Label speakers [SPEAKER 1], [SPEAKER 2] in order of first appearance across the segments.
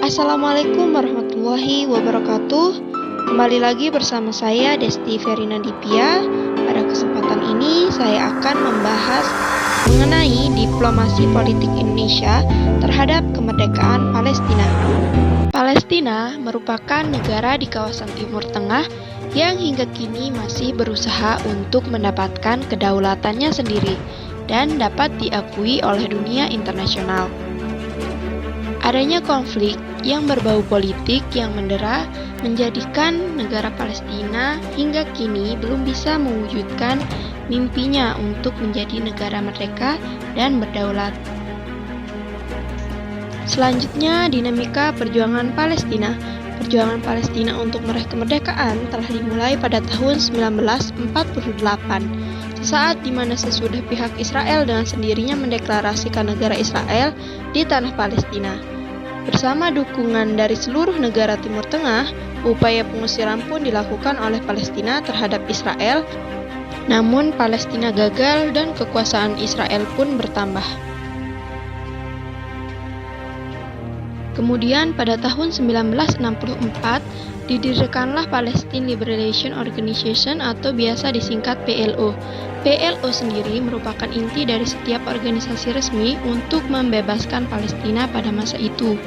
[SPEAKER 1] Assalamualaikum warahmatullahi wabarakatuh. Kembali lagi bersama saya Desti Verina Dipia. Pada kesempatan ini saya akan membahas mengenai diplomasi politik Indonesia terhadap kemerdekaan Palestina. Palestina merupakan negara di kawasan Timur Tengah yang hingga kini masih berusaha untuk mendapatkan kedaulatannya sendiri dan dapat diakui oleh dunia internasional. Adanya konflik yang berbau politik yang mendera menjadikan negara Palestina hingga kini belum bisa mewujudkan mimpinya untuk menjadi negara merdeka dan berdaulat. Selanjutnya, dinamika perjuangan Palestina. Perjuangan Palestina untuk meraih kemerdekaan telah dimulai pada tahun 1948, saat di mana sesudah pihak Israel dengan sendirinya mendeklarasikan negara Israel di tanah Palestina. Bersama dukungan dari seluruh negara Timur Tengah, upaya pengusiran pun dilakukan oleh Palestina terhadap Israel. Namun Palestina gagal dan kekuasaan Israel pun bertambah. Kemudian pada tahun 1964 didirikanlah Palestine Liberation Organization atau biasa disingkat PLO. PLO sendiri merupakan inti dari setiap organisasi resmi untuk membebaskan Palestina pada masa itu,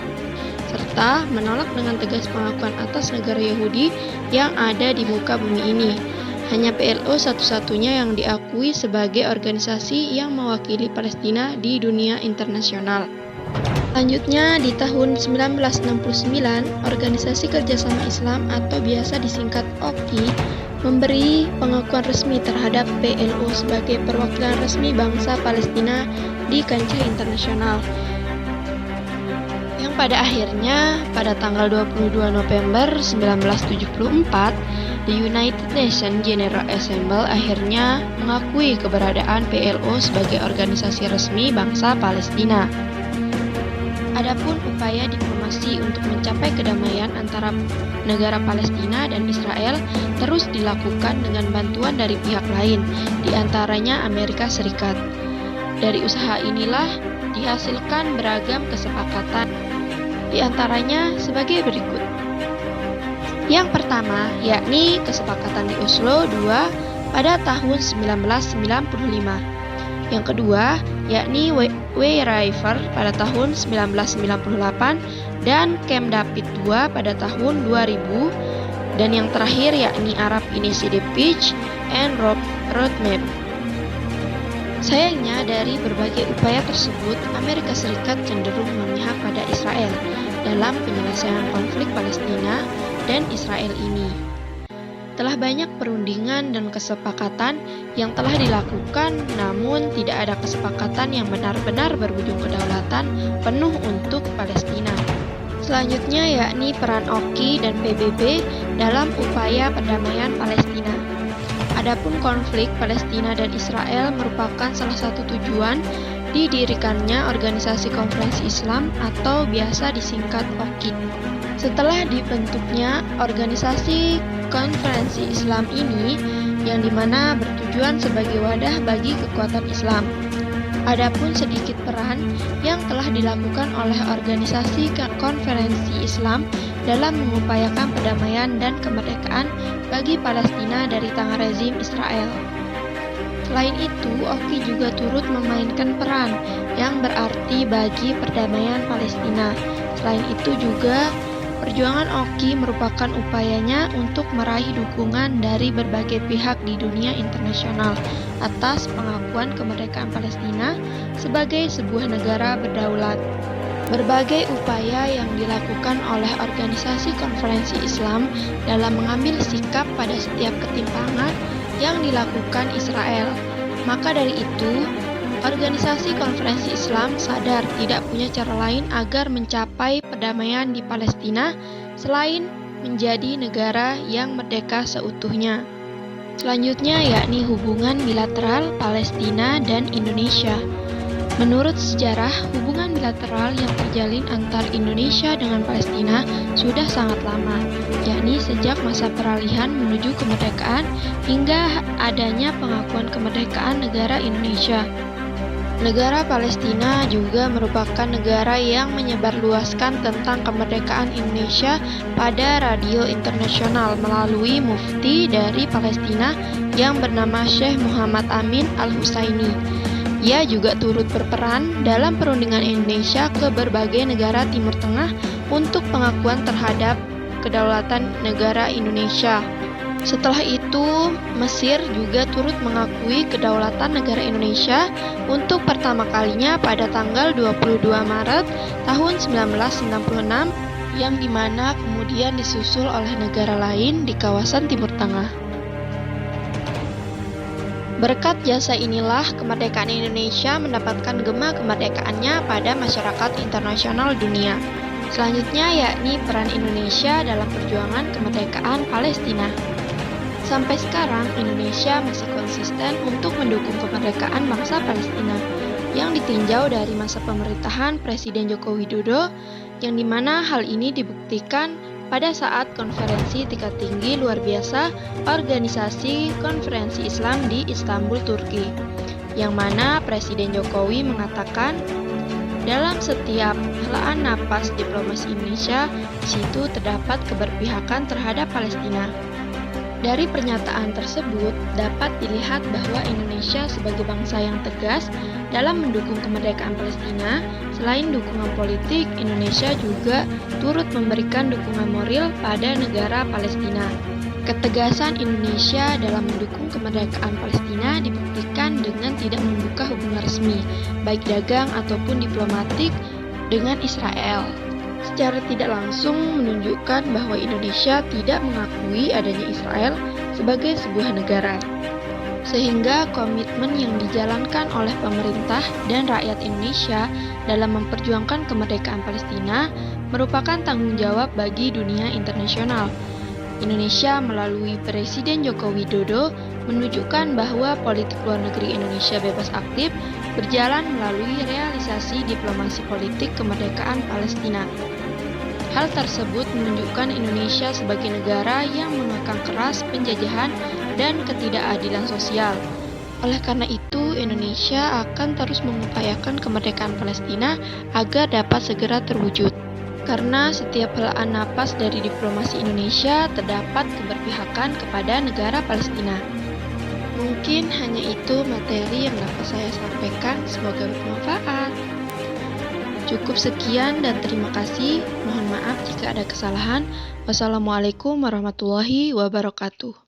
[SPEAKER 1] serta menolak dengan tegas pengakuan atas negara Yahudi yang ada di muka bumi ini. Hanya PLO satu-satunya yang diakui sebagai organisasi yang mewakili Palestina di dunia internasional. Selanjutnya, di tahun 1969, Organisasi Kerjasama Islam atau biasa disingkat OKI memberi pengakuan resmi terhadap PLO sebagai perwakilan resmi bangsa Palestina di kancah internasional. Yang pada akhirnya, pada tanggal 22 November 1974, The United Nations General Assembly akhirnya mengakui keberadaan PLO sebagai organisasi resmi bangsa Palestina. Adapun upaya diplomasi untuk mencapai kedamaian antara negara Palestina dan Israel terus dilakukan dengan bantuan dari pihak lain, di antaranya Amerika Serikat. Dari usaha inilah dihasilkan beragam kesepakatan, di antaranya sebagai berikut. Yang pertama, yakni kesepakatan di Oslo II pada tahun 1995. Yang kedua, yakni Weyerhaeuser pada tahun 1998 dan Camp David II pada tahun 2000, dan yang terakhir yakni Arab Initiative Peace and Roadmap. Sayangnya, dari berbagai upaya tersebut, Amerika Serikat cenderung memihak pada Israel dalam penyelesaian konflik Palestina dan Israel ini. Telah banyak perundingan dan kesepakatan yang telah dilakukan, namun tidak ada kesepakatan yang benar-benar berujung kedaulatan penuh untuk Palestina. Selanjutnya yakni peran OKI dan PBB dalam upaya perdamaian Palestina. Adapun konflik Palestina dan Israel merupakan salah satu tujuan didirikannya Organisasi Konferensi Islam atau biasa disingkat OKI. Setelah dibentuknya organisasi Konferensi Islam ini, yang dimana bertujuan sebagai wadah bagi kekuatan Islam. Adapun sedikit peran yang telah dilakukan oleh organisasi Konferensi Islam dalam mengupayakan perdamaian dan kemerdekaan bagi Palestina dari tangan rezim Israel. Selain itu, OKI juga turut memainkan peran yang berarti bagi perdamaian Palestina. Selain itu juga, perjuangan OKI merupakan upayanya untuk meraih dukungan dari berbagai pihak di dunia internasional atas pengakuan kemerdekaan Palestina sebagai sebuah negara berdaulat. Berbagai upaya yang dilakukan oleh Organisasi Konferensi Islam dalam mengambil sikap pada setiap ketimpangan yang dilakukan Israel. Maka dari itu, Organisasi Konferensi Islam sadar tidak punya cara lain agar mencapai perdamaian di Palestina selain menjadi negara yang merdeka seutuhnya. Selanjutnya yakni hubungan bilateral Palestina dan Indonesia. Menurut sejarah, hubungan bilateral yang terjalin antar Indonesia dengan Palestina sudah sangat lama, yakni sejak masa peralihan menuju kemerdekaan hingga adanya pengakuan kemerdekaan negara Indonesia. Negara Palestina juga merupakan negara yang menyebarluaskan tentang kemerdekaan Indonesia pada radio internasional melalui mufti dari Palestina yang bernama Syekh Muhammad Amin Al-Husaini. Ia juga turut berperan dalam perundingan Indonesia ke berbagai negara Timur Tengah untuk pengakuan terhadap kedaulatan negara Indonesia. Setelah itu, Mesir juga turut mengakui kedaulatan negara Indonesia untuk pertama kalinya pada tanggal 22 Maret tahun 1996, yang dimana kemudian disusul oleh negara lain di kawasan Timur Tengah. Berkat jasa inilah kemerdekaan Indonesia mendapatkan gema kemerdekaannya pada masyarakat internasional dunia. Selanjutnya yakni peran Indonesia dalam perjuangan kemerdekaan Palestina. Sampai sekarang, Indonesia masih konsisten untuk mendukung kemerdekaan bangsa Palestina yang ditinjau dari masa pemerintahan Presiden Joko Widodo, yang dimana hal ini dibuktikan pada saat konferensi tingkat tinggi luar biasa Organisasi Konferensi Islam di Istanbul, Turki, yang mana Presiden Jokowi mengatakan dalam setiap helaan napas diplomasi Indonesia, di situ terdapat keberpihakan terhadap Palestina. Dari pernyataan tersebut dapat dilihat bahwa Indonesia sebagai bangsa yang tegas dalam mendukung kemerdekaan Palestina. Selain dukungan politik, Indonesia juga turut memberikan dukungan moral pada negara Palestina. Ketegasan Indonesia dalam mendukung kemerdekaan Palestina dibuktikan dengan tidak membuka hubungan resmi, baik dagang ataupun diplomatik, dengan Israel. Secara tidak langsung menunjukkan bahwa Indonesia tidak mengakui adanya Israel sebagai sebuah negara. Sehingga komitmen yang dijalankan oleh pemerintah dan rakyat Indonesia dalam memperjuangkan kemerdekaan Palestina merupakan tanggung jawab bagi dunia internasional. Indonesia melalui Presiden Joko Widodo menunjukkan bahwa politik luar negeri Indonesia bebas aktif berjalan melalui realisasi diplomasi politik kemerdekaan Palestina. Hal tersebut menunjukkan Indonesia sebagai negara yang mengekang keras penjajahan dan ketidakadilan sosial. Oleh karena itu, Indonesia akan terus mengupayakan kemerdekaan Palestina agar dapat segera terwujud. Karena setiap helaan napas dari diplomasi Indonesia terdapat keberpihakan kepada negara Palestina. Mungkin hanya itu materi yang dapat saya sampaikan, semoga bermanfaat. Cukup sekian dan terima kasih. Mohon maaf jika ada kesalahan. Wassalamualaikum warahmatullahi wabarakatuh.